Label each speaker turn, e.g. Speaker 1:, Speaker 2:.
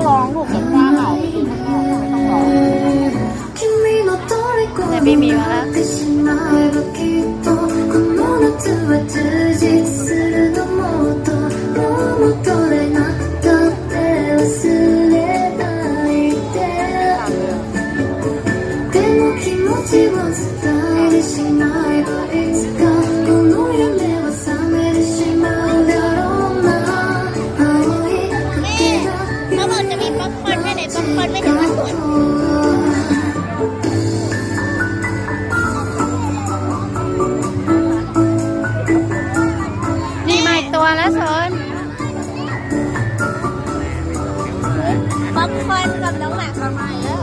Speaker 1: ลองลูกกับป้าเอาไปกินข้างนอกไม่ต้องรอ
Speaker 2: แต่บีมีมาแล้ว
Speaker 3: เขาบอกจะมีป๊อปคอร์นแค่ไหนป๊อปคอร์นไม่ถึง1 ขวด
Speaker 2: นี่มาอีกตัวแล้วสน
Speaker 3: ป๊อปคอร์นกับน้องหมาประมาณแล้ว